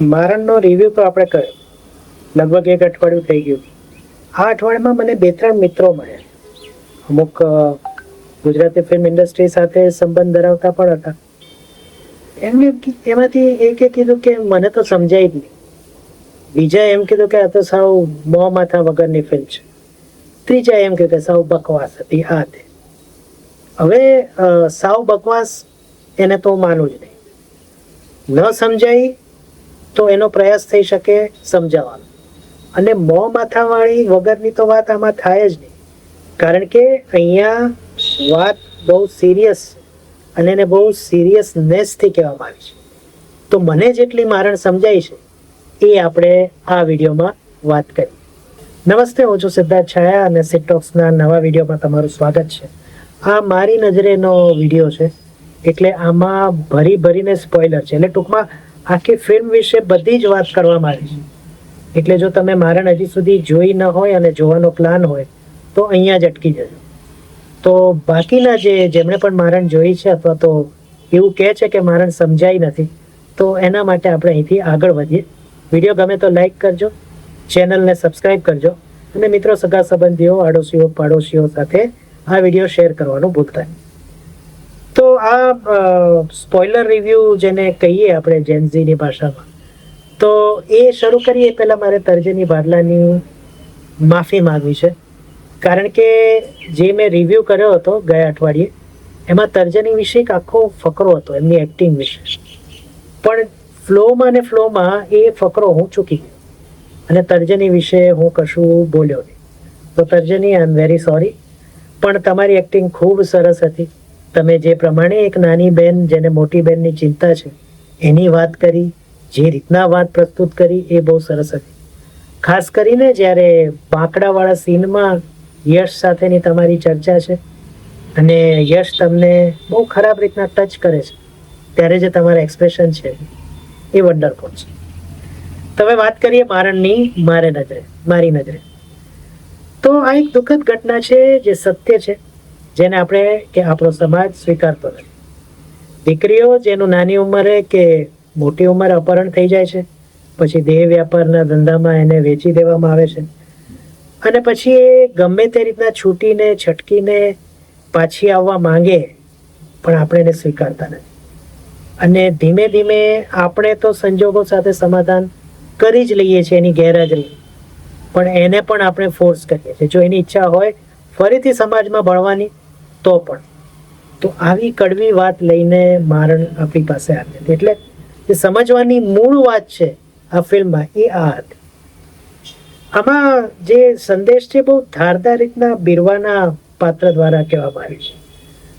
મારણનો review તો આપણે કર્યો, લગભગ એક અઠવાડિયું થઈ ગયું. આ અઠવાડિયામાં મને 2-3 મિત્રો મળ્યા. અમુક ગુજરાતી ફિલ્મ ઇન્ડસ્ટ્રી સાથે સંબંધ ધરાવતા પણ હતા. એમાંથી એકે કીધું કે મને તો સમજાય જ નહીં. બીજા એમ કીધું કે આ તો સાવ મોં માથા વગરની ફિલ્મ છે. ત્રીજા એમ કીધું કે સાવ બકવાસ હતી. આ તે હવે સાવ બકવાસ એને તો માનું જ નહીં. ન સમજાય તો એનો પ્રયાસ થઈ શકે સમજાવવાનો, અને મોં માથાવાળી વગરની તો વાત આમાં થાય જ નહીં. કારણ કે અહીંયા વાત બહુ સિરિયસ અને એને બહુ સિરિયસનેસથી કહેવામાં આવી છે. તો મને જેટલી મારણ સમજાય છે એ આપણે આ વિડીયોમાં વાત કરી. નમસ્તે, હું છું સિદ્ધાર્થ છાયા અને સિટ ટોક્સના નવા વિડીયોમાં તમારું સ્વાગત છે. આ મારી નજરેનો વિડીયો છે, એટલે આમાં ભરીને સ્પોઇલર છે. એટલે ટૂંકમાં આખી ફિલ્મ વિશે બધી જ વાત કરવામાં આવી છે. એટલે જો તમે મારણ હજી સુધી જોઈ ન હોય અને જોવાનો પ્લાન હોય તો અહીંયા જ અટકી જજો. તો બાકીના જેમણે પણ મારણ જોઈ છે અથવા તો એવું કહે છે કે મારણ સમજાય નથી, તો એના માટે આપણે અહીંથી આગળ વધીએ. વિડીયો ગમે તો લાઈક કરજો, ચેનલને સબસ્ક્રાઈબ કરજો, અને મિત્રો, સગા સંબંધીઓ, આડોશીઓ, પાડોશીઓ સાથે આ વિડીયો શેર કરવાનું ભૂલતા નહીં. તો આ સ્પોઇલર રિવ્યૂ જેને કહીએ આપણે જેનઝીની ભાષામાં, તો એ શરૂ કરીએ પહેલાં મારે તર્જની બારલાની માફી માગવી છે. કારણ કે જે મેં રિવ્યૂ કર્યો હતો ગયા અઠવાડિયે, એમાં તર્જની વિશે એક આખો ફકરો હતો એમની એક્ટિંગ વિશે. પણ ફ્લોમાં એ ફકરો હું ચૂકી ગયો અને તર્જની વિશે હું કશું બોલ્યો નહીં. તો તર્જની, આઈ એમ વેરી સોરી. પણ તમારી એક્ટિંગ ખૂબ સરસ હતી. તમે જે પ્રમાણે એક નાની બહેન જેને મોટી બહેનની ચિંતા છે એની વાત કરી, જે રીતના વાત પ્રસ્તુત કરી, એ બહુ સરસ હતી. ખાસ કરીને જ્યારે બાંકડાવાળા સીનમાં યશ સાથેની તમારી ચર્ચા છે અને યશ તમને બહુ ખરાબ રીતના ટચ કરે છે, ત્યારે જે તમારા એક્સપ્રેશન છે એ વન્ડરફુલ છે. તમે વાત કરીએ મારણની મારી નજરે, તો આ એક દુઃખદ ઘટના છે જે સત્ય છે, જેને આપણો સમાજ સ્વીકારતો નથી. દીકરીઓ જેનું નાની ઉંમરે કે મોટી ઉંમરે અપહરણ થઈ જાય છે, પછી દેહ વ્યાપારના ધંધામાં એને વેચી દેવામાં આવે છે, અને પછી એ ગમે તે રીતના છૂટીને છટકીને પાછી આવવા માંગે, પણ આપણે એને સ્વીકારતા નથી. અને ધીમે ધીમે આપણે તો સંજોગો સાથે સમાધાન કરી જ લઈએ છીએ એની ગેરહાજરી, પણ એને પણ આપણે ફોર્સ કરીએ છીએ. જો એની ઈચ્છા હોય ફરીથી સમાજમાં ભળવાની તો પણ. તો આવી કડવી વાત લઈને મારણ આપણી પાસે આવી હતી. એટલે જે સમજવાની મૂળ વાત છે આ ફિલ્મમાં એ આ હતી. આમાં જે સંદેશ છે બહુ ધારદાર રીતના બીરવાના પાત્ર દ્વારા કહેવામાં આવ્યું છે.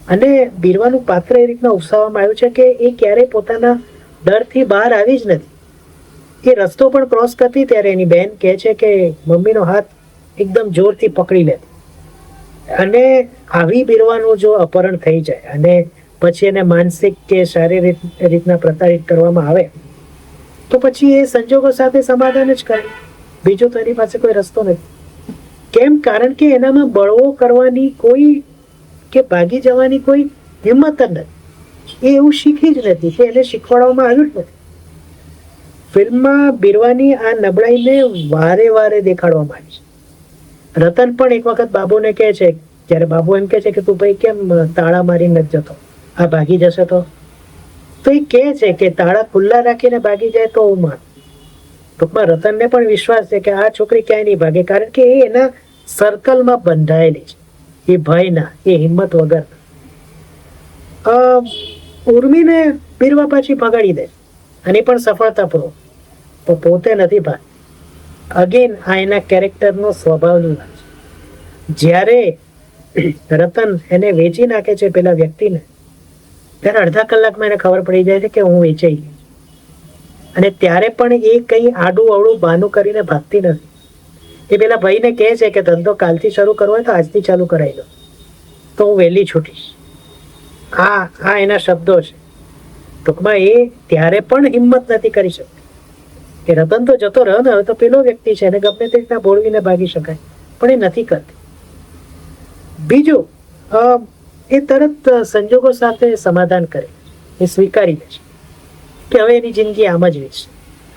અને બીરવાનું પાત્ર એ રીતના ઉપસાવવામાં આવ્યું છે કે એ ક્યારેય પોતાના ડરથી બહાર આવી જ નથી. એ રસ્તો પણ ક્રોસ કરતી ત્યારે એની બહેન કહે છે કે મમ્મીનો હાથ એકદમ જોરથી પકડી લે. અને આવી બીરવાનું જો અપહરણ થઈ જાય અને પછી એને માનસિક કે શારીરિક રીતના પ્રતાડિત કરવામાં આવે, તો પછી એ સંજોગો સાથે સમાધાન જ કરે. બીજો તો એની પાસે કોઈ રસ્તો નથી. કેમ? કારણ કે એનામાં બળવો કરવાની કોઈ કે ભાગી જવાની કોઈ હિંમત જ નથી. એ એવું શીખી જ નથી, કે એને શીખવાડવામાં આવ્યું જ નથી. ફિલ્મમાં બીરવાની આ નબળાઈને વારે દેખાડવામાં આવી છે. રતન પણ એક વખત બાબુને કહે છે, જ્યારે બાબુ એમ કહે છે કે તું ભાઈ કેમ તાળા મારી નથી જતો, આ ભાગી જશે તો એ કહે છે કે તાળા ખુલ્લા રાખીને ભાગી જાય તો હું માન. ટૂંકમાં રતનને પણ વિશ્વાસ છે કે આ છોકરી ક્યાંય નહીં ભાગે, કારણ કે એ એના સર્કલમાં બંધાયેલી છે. એ ભયના, એ હિંમત વગર. ઉર્મીને બીરવા પાછી ભગાડી દે અને પણ સફળતાપૂર્વક, તો પોતે નથી ભાગ. અગેન આ એના કેરેક્ટરનો સ્વભાવની વાત છે. જ્યારે રતન એને વેચી નાખે છે પેલા વ્યક્તિને, ત્યારે અડધા કલાકમાં એને ખબર પડી જાય છે કે હું વેચાઈ ગઈ. અને ત્યારે પણ એ કંઈ આડું અવળું બહાનું કરીને ભાગતી નથી. એ પેલા ભાઈને કહે છે કે ધંધો કાલથી શરૂ કરવો હોય તો આજથી ચાલુ કરાવી દો, તો હું વહેલી છૂટીશ. આ એના શબ્દો છે. ટૂંકમાં એ ત્યારે પણ હિંમત નથી કરી શકતી કે રતન તો જતો રહ્યો ને, હવે તો પેલો વ્યક્તિ છે એને ગમે તે રીતના બોળવીને ભાગી શકાય, પણ એ નથી કરતી. બીજું, એ તરત સંજોગો સાથે સમાધાન કરે, એ સ્વીકારી લે છે કે હવે એની જિંદગી આમ જ વીતશે.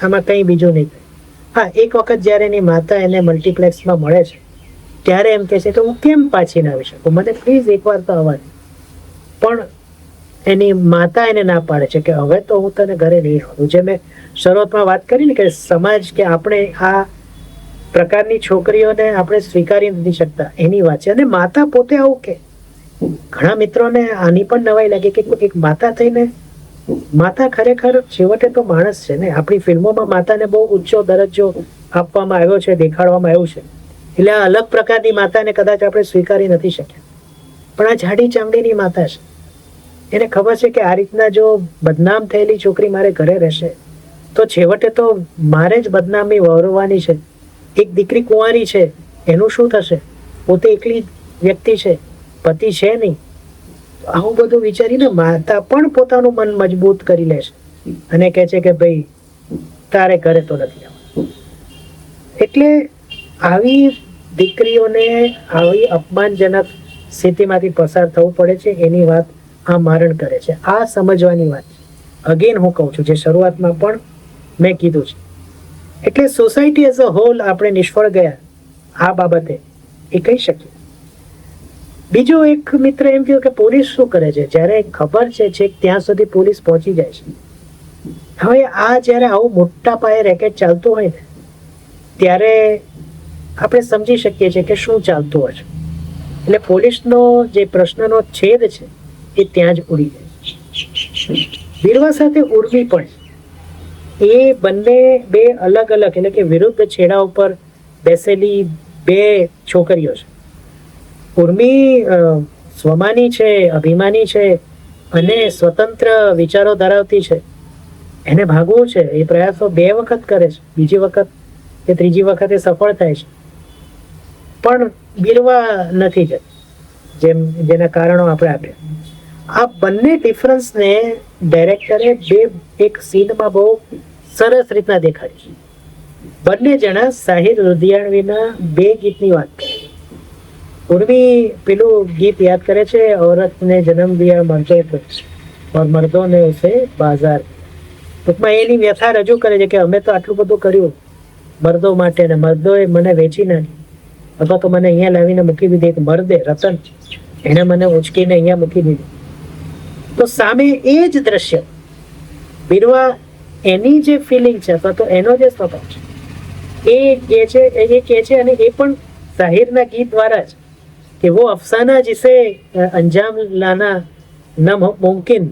આમાં કંઈ બીજું નહીં થાય. હા, એક વખત જ્યારે એની માતા એને મલ્ટીપ્લેક્સમાં મળે છે ત્યારે એમ કહે છે કે હું કેમ પાછી ના આવી શકું, મને પ્લીઝ એકવાર તો આવવાની. પણ એની માતા એને ના પાડે છે કે હવે તો હું તને ઘરે નહીં આવું. જે મેં શરૂઆતમાં વાત કરી ને કે સમાજ કે આપણે આ પ્રકારની છોકરીઓને આપણે સ્વીકારી નથી શકતા એની વાત છે. અને માતા પોતે આવું કે ઘણા મિત્રોને આની પણ નવાઈ લાગે કે એક માતા થઈને, માતા ખરેખર છેવટે તો માણસ છે ને. આપણી ફિલ્મોમાં માતાને બહુ ઊંચો દરજ્જો આપવામાં આવ્યો છે, દેખાડવામાં આવ્યું છે, એટલે આ અલગ પ્રકારની માતાને કદાચ આપણે સ્વીકારી નથી શક્યા. પણ આ જાડી ચામડીની માતા છે, એને ખબર છે કે આ રીતના જો બદનામ થયેલી છોકરી મારે ઘરે રહેશે તો છેવટે તો મારે જ બદનામી વહોરવાની છે. એક દીકરી કુંવારી છે, એનું શું થશે? પોતે એકલી વ્યક્તિ છે, પતિ છે નહીં. આવું બધું વિચારીને માતા પણ પોતાનું મન મજબૂત કરી લે છે અને કહે છે કે ભાઈ તારે ઘરે તો નથી આવવાનું. એટલે આવી દીકરીઓને આવી અપમાનજનક સ્થિતિમાંથી પસાર થવું પડે છે, એની વાત આ મારણ કરે છે. આ સમજવાની વાત છે. અગેન હું કહું છું, જે શરૂઆતમાં પણ મેં કીધું છે. એટલે સોસાયટી એઝ અ હોલ આપણે નિષ્ફળ ગયા આ બાબતે એ કહી શકીએ. બીજો એક મિત્ર એમ કહ્યું કે પોલીસ શું કરે છે, જ્યારે ખબર છે છેક ત્યાં સુધી પોલીસ પહોંચી જાય છે. હવે આ જ્યારે આવું મોટા પાયે રેકેટ ચાલતું હોય ને ત્યારે આપણે સમજી શકીએ છીએ કે શું ચાલતું હોય છે. એટલે પોલીસનો જે પ્રશ્નનો છેદ છે એ ત્યાં જ ઉડી જાય. વીરવા સાથે ઉર્મી પણ એ બંને બે અલગ અલગ એટલે કે વિરુદ્ધ છેડા ઉપર બેસેલી બે છોકરીઓ છે. ઉર્મી સ્વમાની છે, અભિમાની છે અને સ્વતંત્ર વિચારો ધરાવતી છે. એને ભાગવું છે, એ પ્રયાસો 2 વખત કરે છે, બીજી વખત કે ત્રીજી વખતે સફળ થાય છે, પણ બીરવા નથી જતી, જેના કારણો આપણે આપ્યા. આ બંને ડિફરન્સને ડાયરેક્ટરે એક સીનમાં બહુ સરસ રીતના દેખાડી છે. બંને જણા સાહિર લુધિયાણવીના 2 ગીતની વાત કરે. ઉર્મી પેલું ગીત યાદ કરે છે, औरत ने जन्म दिया मर्दों को और मर्दों ने उसे बाजार. ટૂંકમાં એની વ્યથા રજૂ કરે છે કે અમે તો આટલું બધું કર્યું મર્દો માટે ને મર્દોએ મને વેચી નાખી, અથવા તો મને અહીંયા લાવીને મૂકી દીધી. એક મર્દે, રતન, એને મને ઉચકીને અહીંયા મૂકી દીધી. તો સામે એ જ દ્રશ્ય બીરવા એની જે ફિલિંગ છે અથવા તો એનો જે સ્વભાવ છે એ કહે છે અને એ પણ સાહિરના ગીત દ્વારા જ कि वो अफसाना जिसे अंजाम लाना न मुमकिन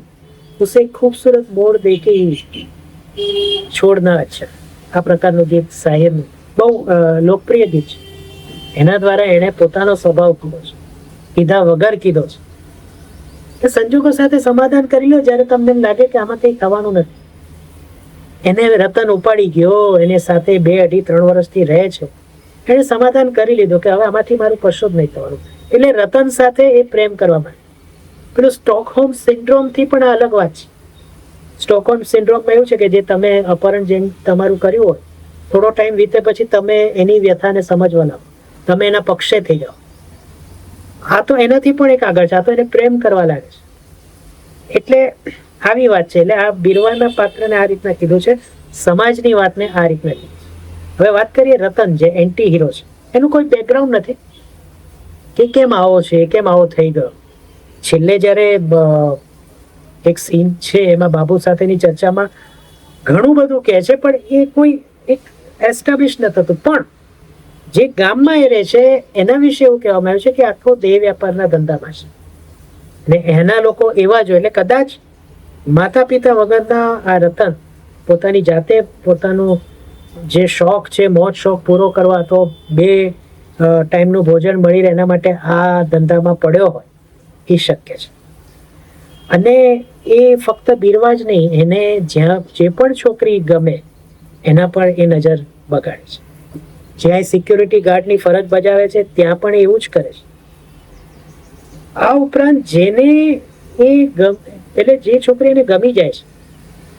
उसे खूबसूरत मोड़ देके छोड़ना अच्छा. આ પ્રકારનું ગીત સાહિરનું બહુ લોકપ્રિય ગીત છે. એના દ્વારા એણે પોતાનો સ્વભાવ કીધો છે, કીધા વગર કીધો છે. સંજોગો સાથે સમાધાન કરી લો જ્યારે તમને લાગે કે આમાં કંઈ થવાનું નથી. એને રતન ઉપાડી ગયો, એને સાથે 2, 2.5, 3 વર્ષથી રહે છે. એણે સમાધાન કરી લીધું કે હવે આમાંથી મારું કશું જ નહીં થવાનું. એટલે રતન સાથે એ પ્રેમ કરવા માંડ્યો. પેલું સ્ટોકહોમ સિન્ડ્રોમ થી પણ આ અલગ વાત છે. સ્ટોકહોમ સિન્ડ્રોમમાં એવું છે કે જે તમે અપહરણ જેમ તમારું કર્યું હોય, થોડો ટાઈમ વીતે પછી તમે એની વ્યથાને સમજવા લાગો, તમે એના પક્ષે થઈ જાઓ. આ તો એનાથી પણ એક આગળ છે, આ તો એને પ્રેમ કરવા લાગે છે. એટલે આવી વાત છે. એટલે આ બીરવાના પાત્રને આ રીતના કીધું છે, સમાજની વાતને આ રીતના કીધું. હવે વાત કરીએ રતન, જે એન્ટી હીરો છે. એનું કોઈ બેકગ્રાઉન્ડ નથી કે કેમ આવો છે, કેમ આવો થઈ ગયો. છેલ્લે જ્યારે એક સીન છે એમાં બાબુ સાથેની ચર્ચામાં ઘણું બધું કહે છે, પણ એ કોઈ એક એસ્ટાબ્લિશ નથી થતું. પણ જે ગામમાં એ રહે છે એના વિશે એવું કહેવામાં આવ્યું છે કે આખો દેહ વ્યાપારના ધંધામાં છે ને એના લોકો એવા જ હોય. એટલે કદાચ માતા પિતા વગરના આ રતન પોતાની જાતે પોતાનું જે શોખ છે, મોજ શોખ પૂરો કરવા તો 2 ટાઈમનું ભોજન મળી રહે એના માટે આ ધંધામાં પડ્યો હોય એ શક્ય છે. અને એ ફક્ત બીરવા જ નહીં, એને જ્યાં જે પણ છોકરી ગમે એના પર એ નજર બગાડે છે. જ્યાં સિક્યુરિટી ગાર્ડની ફરજ બજાવે છે ત્યાં પણ એવું જ કરે છે. આ ઉપરાંત જેને એ એટલે જે છોકરી એને ગમી જાય છે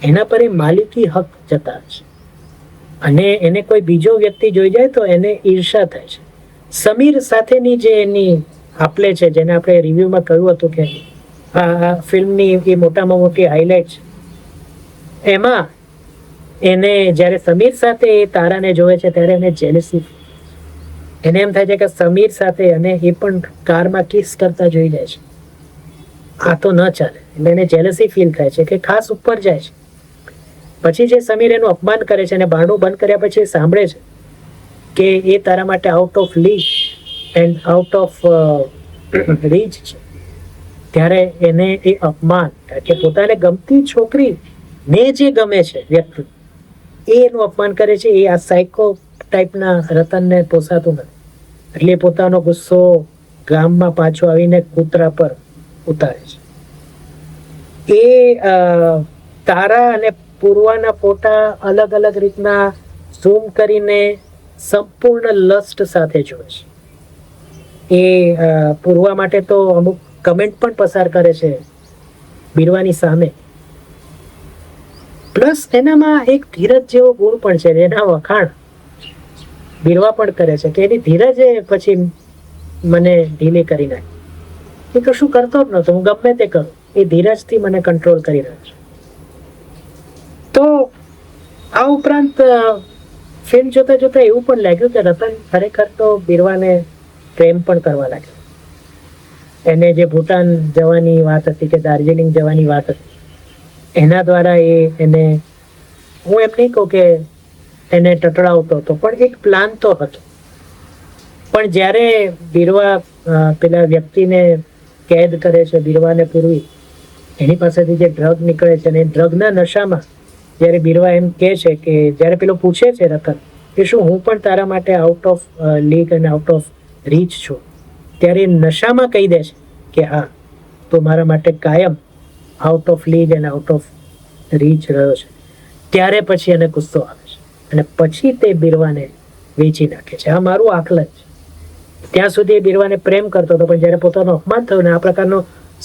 એના પર એ માલિકી હક જતા છે અને એને કોઈ બીજો વ્યક્તિ જોઈ જાય તો એને ઈર્ષા થાય છે. સમીર સાથેની જે એની આપલે છે, જેને આપણે રિવ્યુમાં કહ્યું હતું કે આ ફિલ્મની એ મોટામાં મોટી હાઇલાઇટ છે, એમાં એને જ્યારે સમીર સાથે એ તારાને જોવે છે ત્યારે એને જેલસી, એને એમ થાય છે કે સમીર સાથે અને એ પણ કારમાં કિસ કરતા જોઈ જાય છે, આ તો ન ચાલે. એટલે એને જેલસી ફીલ થાય છે કે ખાસ ઉપર જાય છે. પછી જે સમીર એનું અપમાન કરે છે અને બારણું બંધ કર્યા પછી એ સાંભળે છે કે એ તારા માટે out of league and out of reach છે, ત્યારે એને એ અપમાન કે પોતાને ગમતી છોકરી ને જે ગમે છે વ્યક્તિ એનું અપમાન કરે છે. એ આ સાયકો ટાઈપના રતનને પોસાતું નથી, એટલે પોતાનો ગુસ્સો ગામમાં પાછો આવીને કૂતરા પર ઉતારે છે. એ તારા અને પૂર્વાના ફોટા અલગ અલગ રીતના ઝૂમ કરીને સંપૂર્ણ લસ્ટ સાથે જોવે છે. એ પૂર્વા માટે તો અમુક કમેન્ટ પણ પસાર કરે છે બીરવાની સામે. પ્લસ એનામાં એક ધીરજ જેવો ગુણ પણ છે, એના વખાણ બીરવા પણ કરે છે કે એની ધીરજ પછી મને ઢીલી કરી નાખી. એ કશું કરતો જ નતો, હું ગમે તે કરું, એ ધીરજથી મને કંટ્રોલ કરી રહ્યો છે. તો આ ઉપરાંત ફિલ્મ જોતા જોતા એવું પણ લાગ્યું કે રતન ખરેખર તો બીરવાને પ્રેમ પણ કરવા લાગ્યો. એને જે ભૂટાન જવાની વાત હતી કે દાર્જિલિંગ જવાની વાત હતી, એના દ્વારા એને, હું એમ નહીં કહું કે એને ટટળાવતો હતો, પણ એક પ્લાન તો હતો. પણ જ્યારે બીરવા પેલા વ્યક્તિને કેદ કરે છે, બીરવાને પૂર્વી, એની પાસેથી જે ડ્રગ નીકળે છે અને ડ્રગના નશામાં જ્યારે બીરવા એમ કહે છે કે જ્યારે પેલો પૂછે છે રતન કે શું હું પણ તારા માટે આઉટ ઓફ લીગ અને આઉટ ઓફ રીચ છું, ત્યારે નશામાં કહી દે છે કે હા તો મારા માટે કાયમ આઉટ ઓફ લીગ અને આઉટ ઓફ રીચ રહ્યો છે. ત્યારે પછી એને ગુસ્સો આવે છે અને પછી તે બીરવાને વેચી નાખે છે. આ મારું આકલન છે. ત્યાં સુધી એ બીરવાને પ્રેમ કરતો હતો, પણ જ્યારે પોતાનું અપમાન થયું ને આ પ્રકારનો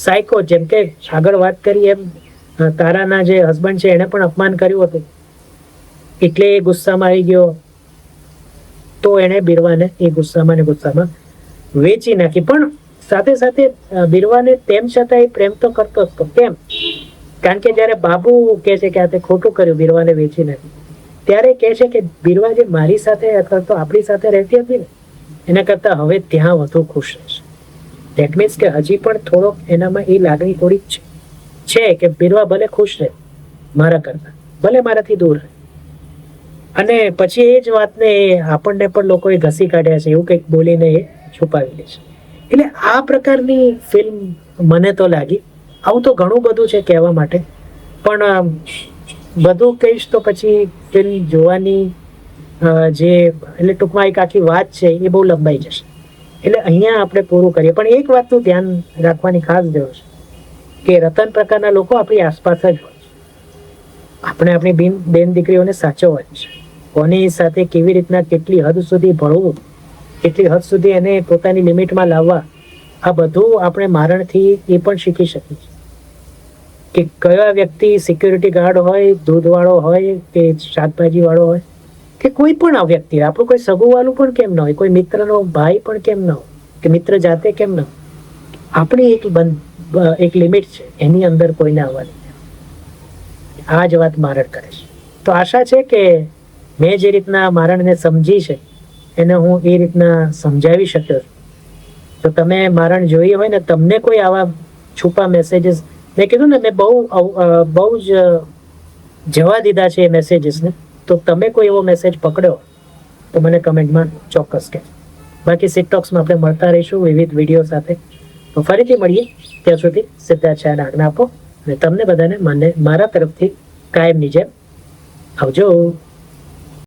સાયકો, જેમ કે આગળ વાત કરી એમ તારાના જે હસબન્ડ છે એને પણ અપમાન કર્યું હતું, એટલે એ ગુસ્સામાં આવી ગયો, તો એને બીરવાને એ ગુસ્સામાં વેચી નાખી. પણ સાથે સાથે બીરવાને તેમ છતાં એ પ્રેમ તો કરતો હતો. કેમ? કારણ કે જ્યારે બાબુ કહે છે કે આ તે ખોટું કર્યું, બીરવાને વેચી નાખી, ત્યારે કહે છે કે બીરવા જે મારી સાથે અથવા તો આપણી સાથે રહેતી હતી ને એના કરતાં હવે ત્યાં વધુ ખુશ રહેશે. ધેટ મીન્સ કે હજી પણ થોડોક એનામાં એ લાગણી થોડીક છે કે બીરવા ભલે ખુશ રહે મારા કરતાં, ભલે મારાથી દૂર રહે. અને પછી એ જ વાતને આપણને પણ લોકોએ ઘસી કાઢ્યા છે એવું કંઈક બોલીને એ છુપાવી લે છે. એટલે આ પ્રકારની ફિલ્મ મને તો લાગી. આવું તો ઘણું બધું છે કહેવા માટે, પણ બધું કહીશ તો પછી ફિલ્મ જોવાની એટલે ટૂંકમાં એક આખી વાત છે એ બહુ લંબાઈ જશે. એટલે અહીંયા આપણે પૂરું કરીએ. પણ એક વાતનું ધ્યાન રાખવાની ખાસ જરૂર છે કે રતન પ્રકારના લોકો આપણી આસપાસ જ હોય છે. આપણે આપણી બેન દીકરીઓને સાચવવાની છે. કોની સાથે કેવી રીતના કેટલી હદ સુધી ભળવું, કેટલી હદ સુધી એને પોતાની લિમિટમાં લાવવા, આ બધું આપણે મારણથી એ પણ શીખી શકીએ છીએ કે કયા વ્યક્તિ સિક્યુરિટી ગાર્ડ હોય, દૂધવાળો હોય કે શાકભાજીવાળો હોય કે કોઈ પણ આ વ્યક્તિ, આપણું કોઈ સગુવાલું પણ કેમ ન હોય, કોઈ મિત્રનો ભાઈ પણ કેમ ન હોય કે મિત્ર જાતે કેમ ન હોય, આપણી એક લિમિટ છે, એની અંદર કોઈને આવવાની. આ જ વાત મારણ કરે છે. તો આશા છે કે મેં જે રીતના મારણને સમજી છે એને હું એ રીતના સમજાવી શક્યો છું. તો તમે મારણ જોઈએ હોય ને તમને કોઈ આવા છુપા મેસેજીસ, મેં કીધું ને મેં બહુ જ જવા દીધા છે એ મેસેજીસને, તો તમે કોઈ એવો મેસેજ પકડ્યો તો મને કમેન્ટમાં ચોક્કસ કહેજો. બાકી સિટોક્સમાં આપણે મળતા રહીશું વિવિધ વિડીયો સાથે. તો ફરીથી મળીએ, ત્યાં સુધી સિદ્ધાર્થ શાહને આજ્ઞા આપો અને તમને બધાને મારા તરફથી કાયમની જેમ આવજો.